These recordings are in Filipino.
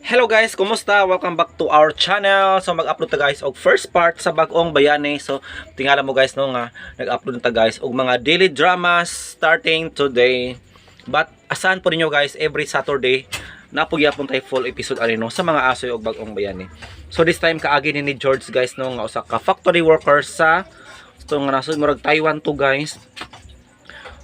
Hello guys, kumusta? Welcome back to our channel. So mag-upload ta guys og first part sa bag-ong bayani. So tingala mo guys no nga nag-upload ta guys og mga daily dramas starting today. But asan po ninyo guys every Saturday napugyapon tay full episode ani no sa mga asoy og bag-ong bayani. So this time kaagi ni George guys no nga usa ka factory worker sa nga nasud murag Taiwan to guys.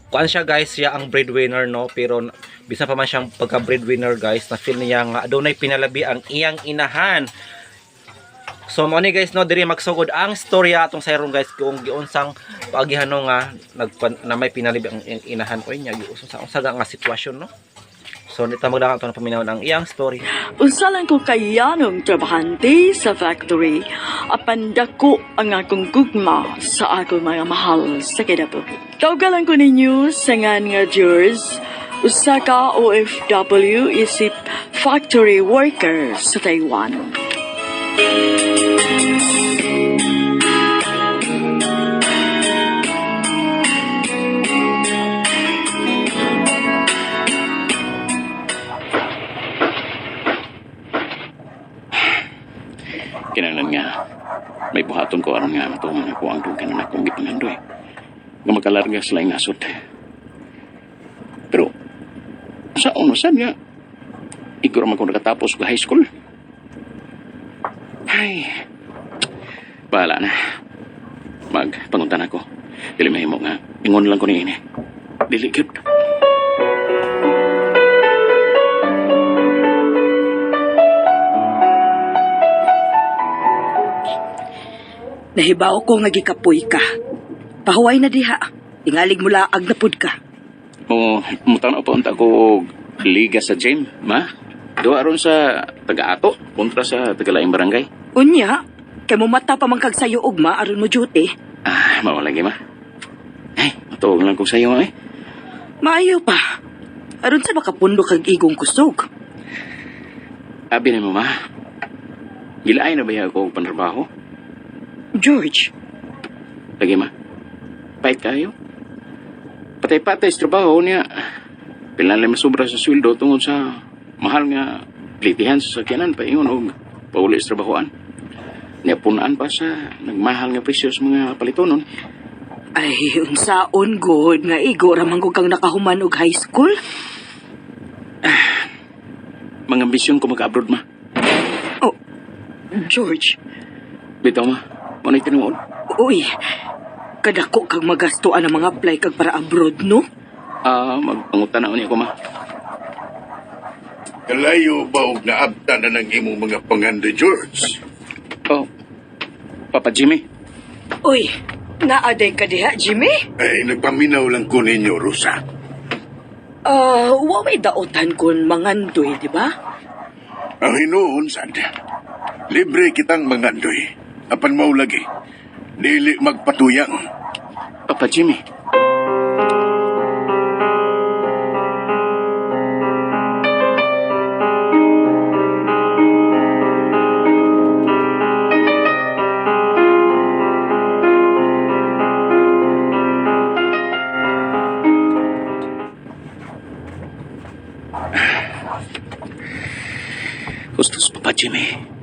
Kuan siya guys, siya ang breadwinner no, pero bisan pa man siyang pagka breadwinner guys, na feel niya nga adunay pinalabi ang iyang inahan. So mo ni guys no, diri magsugod ang storya atong sayron guys kung giunsang paagihano nga na may pinalabi ang iyang inahan oy nya giuson sa unsa nga sitwasyon no. So nita magdang ato na paminaw ang iyang story. Unsa lang ko kayanong trabahante sa factory, apan dako ang akong gugma sa akong mga mahal sa kinabuhi. Tawagalan ko ninyo sa ngan nga George, usa ka OFW isip factory worker sa Taiwan. Kinahanglan nga may buhaton ko aron nga matong mga kuwang itong kanan akong gipangandoy nga makalarga sila yung asot. Pero sa unusan nga igor man ko nakatapos ko high school. Ay, bahala na, magpanguntan ako. Dili mahimo nga ingon lang ko ni ini dili gyud. Nahibaw ko nga gikapoy ka. Pahuway na diha. Tingalig mula ag napud ka. O mutanaw pa unta ko liga sa gym, ma? Do aron sa taga-ato kontra sa taga-laing barangay. Unya, kay mo mata pa man kag sayo ugma aron mo duty. Ah, mawalagi ma. Ay, matuog lang kong sayo eh. Maayo pa. Aron sa makapundo kag igong kusog. Abi na mo ma. Gilaay na ba ako pantrabaho? George, Lagi ma. Pahit kayo. Patay-patay sa trabaho niya. Pilanlay masubra sa sweldo tungod sa mahal nga plitihan sa sakyanan pa ingon og pauli sa trabahoan. Niyapunaan pa sa nagmahal nga presyo sa mga palitonon. ay unsaon god nga igo ramang ko kang nakahuman og high school? Mga ambisyon ko mag-abroad ma. Oh, George, Bitaw ma. Manay tinuod. uy, kadako kag magastuan ang mga apply kag para abroad, no? Magpangutan na ko ma. Kalayo ba og naabta na ng imong mga pangandoy, George? Oh, Papa Jimmy. Uy, naaday ka diha, Jimmy? Ay, nagpaminaw lang ko ninyo, Rosa. Wa may daotan kun mangandoy, di ba? Ang hinuon, sad. Libre kitang mangandoy. Apan maulagi. Dili magpatuyang. Papa Jimmy. Gustos, Papa Jimmy.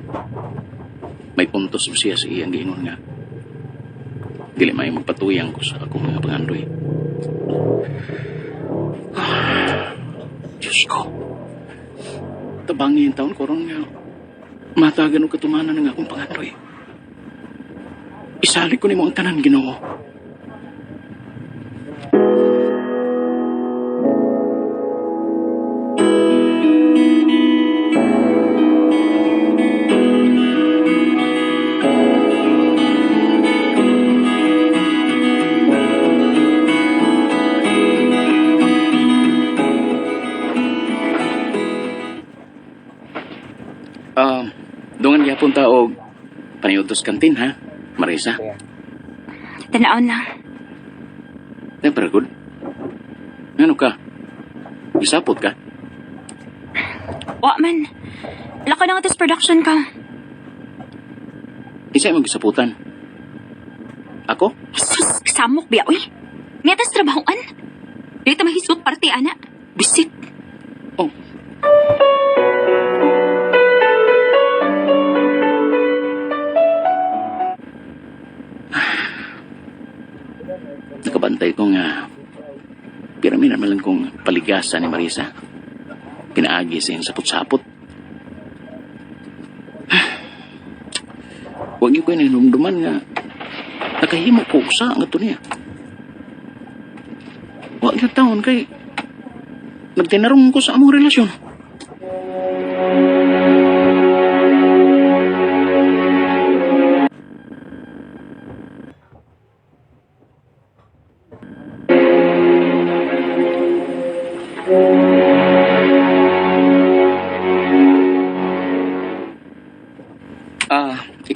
May puntos mo siya sa iyang giingon nga. Dili may magpatuyang ko sa akong mga pangandoy. Diyos ko. Tabangi yung taon ko ron nga. Matagan o katumanan ng akong pangandoy. Isali ko ni mo ang tanan, Ginoo. Dungan gyapon ta og paniudtos kantin ha, Marisa. Tanaon lang. Very good. Ano ka? Gisapot ka? Wa man. Laka na nga tis production ka. Isa mo gisaputan. Ako? Sus, samok biya, uy. May atas trabahoan. Dito mahisot parte, ana. Bisit. Oh. kong paligasan ni Marisa. Pinaagi sa iyong sapot-sapot. Huwag niyo kayo nanumduman nga nakahimo ko sa nga ito niya. Huwag niyo taon kay nagtinarong ko sa among relasyon.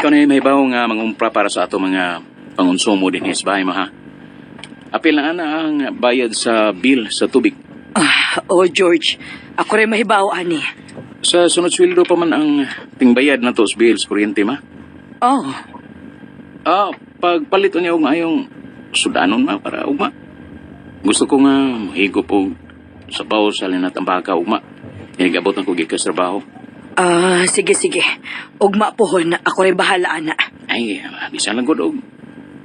Ikaw na may baho nga mangumpra para sa ato mga pangonsumo din sa bahay mo, ha? Apil na ana ang bayad sa bill sa tubig. Oh, George. Ako rin mahibaw, ani. Sa sunod sweldo pa man ang tingbayad na to sa bill sa kuryente, ma? Oh, Pagpalit niya og ayong sudanon, ma, para ugma. Gusto ko nga mahigop og sabaw sa linatang baka, ugma. Hinigabot na ko gikas trabaho. sige. Ugma pohon, ako rin bahala, ana. Ay, bisan lang ko og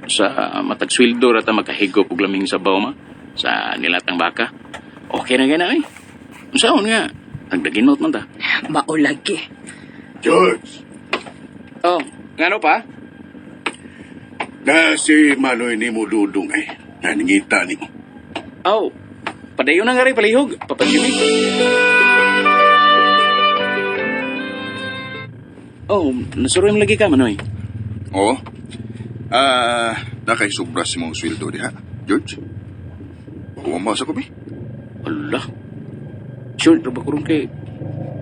sa matag sweldo rata makahigop og laming sabaw, ma, sa nilatang baka. Okay na gana, eh. Saan nga? Nagdaginot man ta. Maulagi. George, Oh, ngano pa? na si Manoy ni mo dudong ay. Naningita ni mo. Oh, padayon na nga rin palihog. Papasyumi. Oh, nasuroy mo lagi ka, Manoy. Oo. Nakaisubra si mong sweldo di ha, George? Umasa ko, bi? Ala. Sure, trabaho ko rin kay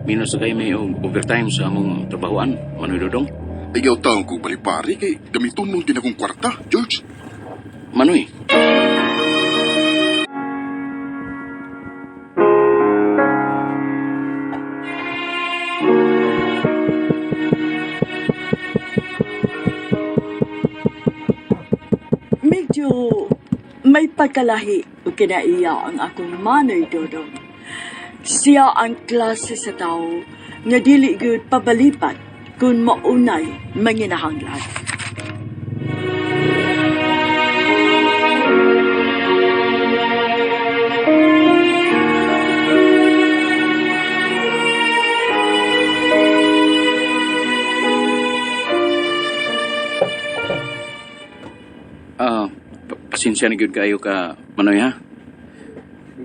minus na kayo may overtime sa among trabahoan, Manoy Dodong. Ayaw taong kong balipari kay gamiton mong din akong kwarta, George. Manoy, Medyo may pagkalahi o kinaiya ang akong Manoy Dodong. Siya ang klase sa tao nga dili gyud pabalipat kung maunay manginahanglan. pasensya na gyud kayo ka, Manoy, ha?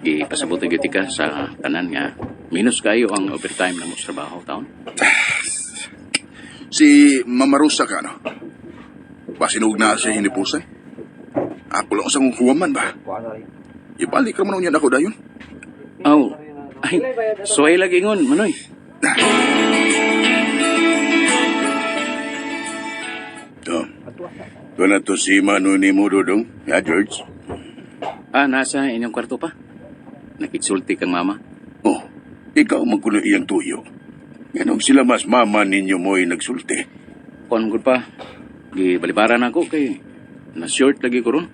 Ipasabot na gyud ka sa tanan nga minus kayo ang overtime na mo sa trabaho taon. Si Mama Rosa ka, no? Basinog na siya hinipusan. Ako lang sa kong huwaman ba? Ibalik ka man niyan ako dayon. Oh, ay, suway lagi ngon, Manoy. Ito na to si Manoy ni mo dudong. Ya, George? Nasa inyong kwarto pa. Nakitsulti kang mama. Oh, ikaw magkulo iyang tuyo. Ganong sila mas mama ninyo mo'y nagsulti. Kung good pa, gibalibaran ako kay na-short lagi ko ron.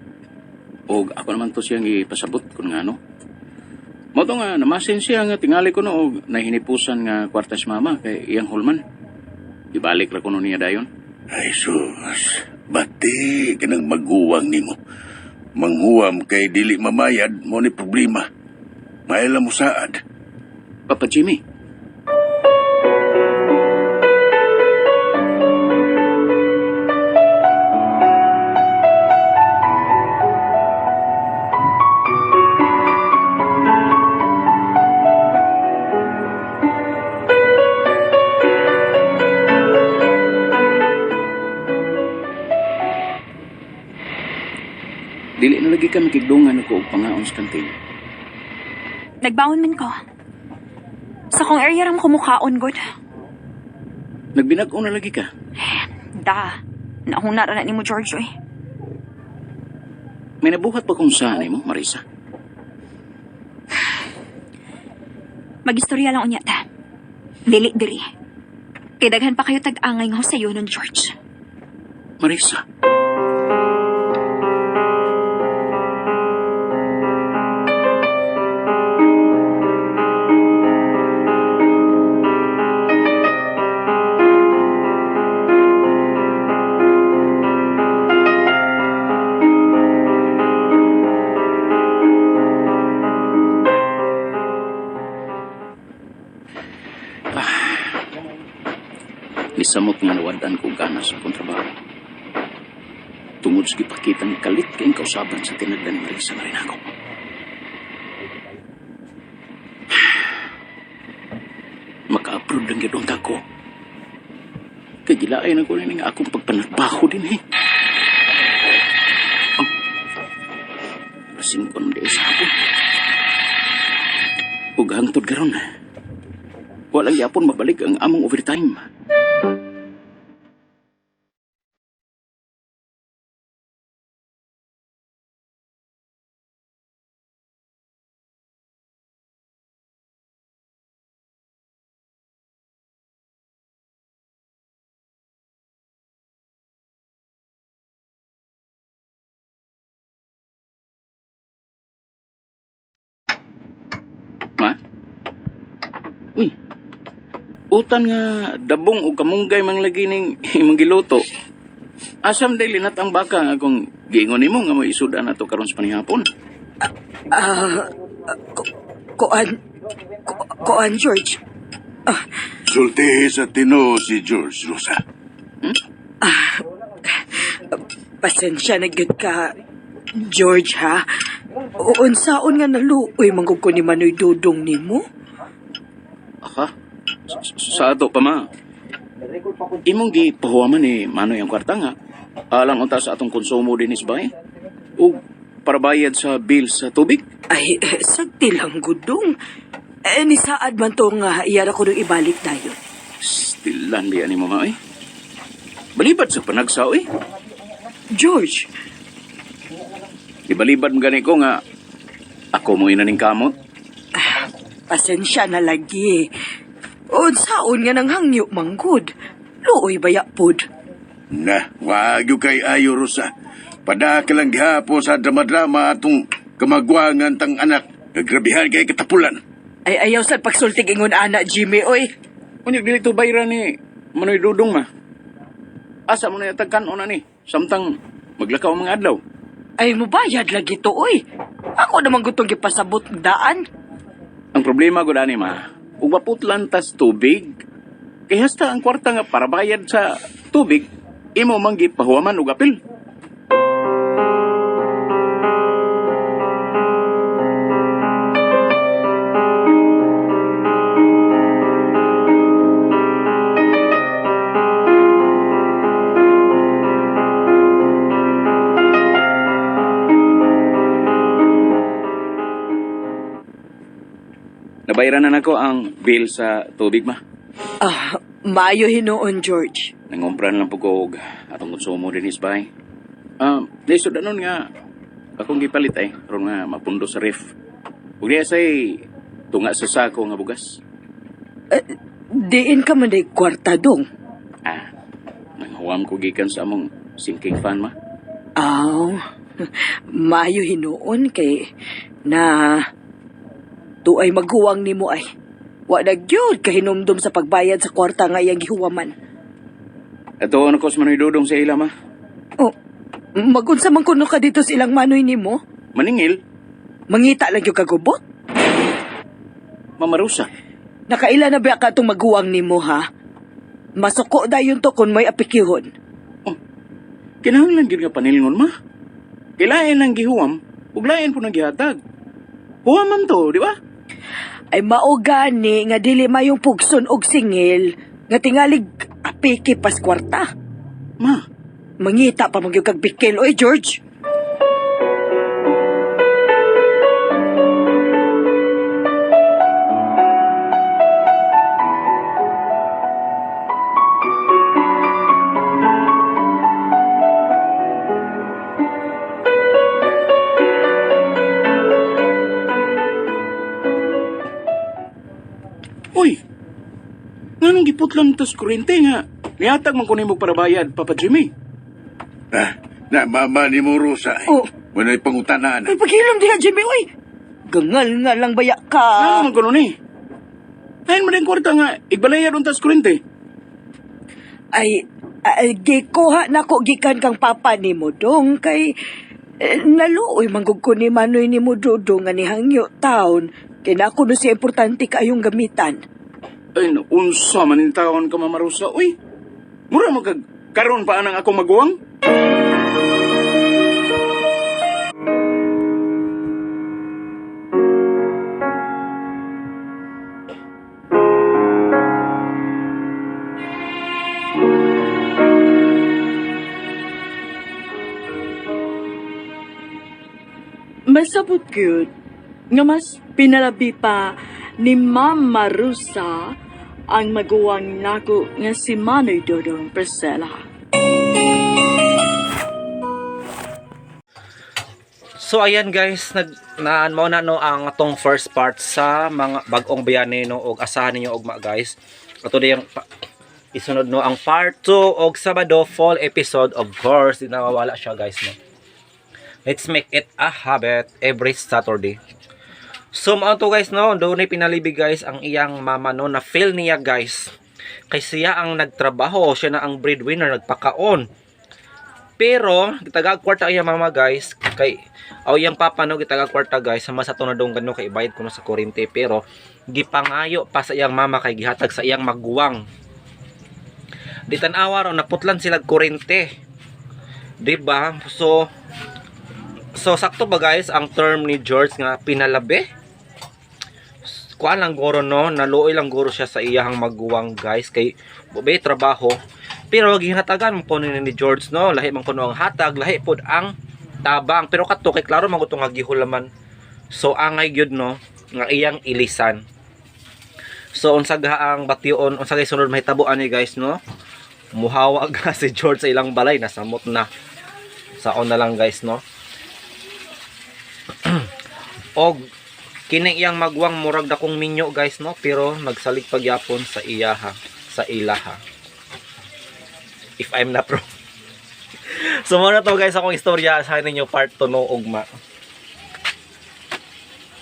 O ako naman to siyang ipasabot kung nga, no? Moto nga, namasin siya nga tingali ko no, o nahinipusan nga kwartas mama kay iyang hulman. Ibalik ra ko no niya dayon. Ay, sus. Bati ka nang maghuwang nimo. Manghuwam kay dili mamayad mo ni problema. Maila mo saad. Papa Jimmy, dili na lagi ka makigdungan ako og pangaon sa kantin. Nagbaon man ko. Sa kong area ram kumukhaon, God. Nagbinag-o na lagi ka. Da, nauna ra na ni mo, George, oy. May nabuhat pa kung saan mo, Marisa. Magistorya lang unya ta. Dili. Kay daghan pa kayo tag-angay nga sa iyo nun, George. Marisa. Nisamot nga nawadan ko gana sa kontrabaho. Tungod sa gipakita ni kalit kayong kausaban sa tinagdan ni Marisa na rin ako. Maka-upload lang gano'n ako. Kagilaay na ko rin nga akong pagpanarbaho din eh. Oh. Lasing ko nung di sa hapon. Ug hangtod garon. Walang yapon mabalik ang among overtime. Ma? Uy. Utan nga dabong o kamunggay mang lagi ning imong giluto. Asam day linat ang baka nga kung giingon nimo nga mo isuda na to karon sa panihapon. Koan, George. Sulti sa tino si George, Rosa. Pasensya na gyud ka, George, ha? Unsaon nga naluoy manggug ko ni Manoy Dudong nimo? Aha. Sa ato pa ma. Imong gipahuwaman ni Manoy ang kwarta nga. Alang unta sa atong konsumo din isbay. O para bayad sa bill sa tubig. Ay, sagti lang gudong. Ni saad man to nga iyara ko nung ibalik dayon. Stilan biya ni mo ma eh. Balibad sa panagsaw eh. George, Ibalibad mo gani ko nga ako mo inaning kamot. pasensya na lagi. Unsaon nga nang hangyo manggod. Luoy baya pod. Na, wag yung kay ayo, Rosa. Padaka lang gihapo sa drama-drama atong kamagwangan tang anak. Nagrabihan kay katapulan. Ay ayaw sa pagsultig ingon ana, Jimmy, oy. Unya dili to bayra ni Manoy Dudong ma. Asa mo na yatagkan na ni. Samtang maglakaw ang mga adlaw. Ay mubayad lagi to, oy. Ako naman gutong gipasabot ng daan. Ang problema ko dani ma, ug maputlan tas tubig. Kay hasta ang kwarta nga para bayad sa tubig, imo man gipahuwaman og apil. Nabayaran na nako ang bill sa tubig ma. Maayo hinuon, George. Nangumpran lang po ko og atong konsumo din isbay. Lisod anon nga akong gipalit ay ron nga mapundo sa ref. Ug diya say tunga sa sako nga bugas. Diin ka man day kwarta dong. Nanghuwam ko gikan sa among sinking fan ma. Aw, maayo hinuon kay na tuay maghuwang nimo ay. Wa na gyud kahinumdum sa pagbayad sa kwarta nga iyang gihuwaman. Ato ano ko sa Manoy Dudong sa ila ma. Oh, magunsa man kuno ka dito sa ilang Manoy nimo? Maningil, Mangita lang yung kagubot? mamarusa. Nakaila na ba ka itong maghuwang nimo, ha? Masuko dayon to kung may apikihon. Kinahanglan gyud nga panilingon ma. Kilain ang gihuwam, ug lain po nang gihatag. Huwaman to, di ba? Ay maugani nga dili mayong pugson og singil nga tingalig apiki pas kwarta. Ma, Mangita pa magyug kag bikil, oy George. uy. Nganong giputlan tas kuryente nga. Nihatag man ko nimo para bayad, Papa Jimmy. Na mama ni mo, Rosa. Oh. Manay pangutanaan. Ay paghilom diha Jimmy, oy. Gangal nga lang baya ka. Ano man ko nun eh? Ayun mo din kwarta nga, igbalayad untas kuryente. Ay gikuha na ko gikan kang papa nimo dong kay naluoy manggug ko ni Manoy nimo Dudong nga ni hangyo taon kay nako no si importante kayong gamitan. Ay, unsa man in taon ka mamarusa. Uy, mura magkaroon pa anang ako maguwang? Masabot gyud nga mas pinalabi pa ni Mama Rusa ang maguwang nako nga si Manoy Dodong Priscilla. So ayan guys, mao na no ang atong first part sa mga bag-ong bayani no, og asahan ninyo ugma guys. Ato yung isunod no ang part 2 og Sabado fall episode, of course, di nawawala siya guys no. Let's make it a habit every Saturday. So mao to guys no, doon ay pinalibig guys ang iyang mama no, na feel niya guys. Kay siya ang nagtrabaho, siya na ang breadwinner, nagpakaon. Pero gitagag kwarta iyang mama guys, kay aw iyang papa no gitagag kwarta guys, sama sa to na dong gano kay bayad kuno sa kuryente, pero gipangayo pa sa iyang mama kay gihatag sa iyang maguwang. Di tan-awa raw naputlan sila kuryente. Diba? So sakto ba guys ang term ni George nga pinalabi? Kuan lang guro no, naluoy lang guro siya sa iyang maguwang guys, kay bubay trabaho. Pero ginhatagan mo po ni George no, lahi man kuno ang hatag, lahi pod ang tabang. Pero kato kay klaro man nga gihulaman. So angay gyud no nga iyang ilisan. So unsa ang bation, unsa gay sunod mahitabuan ni guys no? Muhawa ga si George sa ilang balay, nasamot na. Saon na lang guys no. Og kining iyang magwang murag dakong minyo guys no, pero nagsalig pagyapon sa iyaha, sa ilaha. If I'm not wrong. So muna to guys akong istorya sa ninyo part 2 no ugma.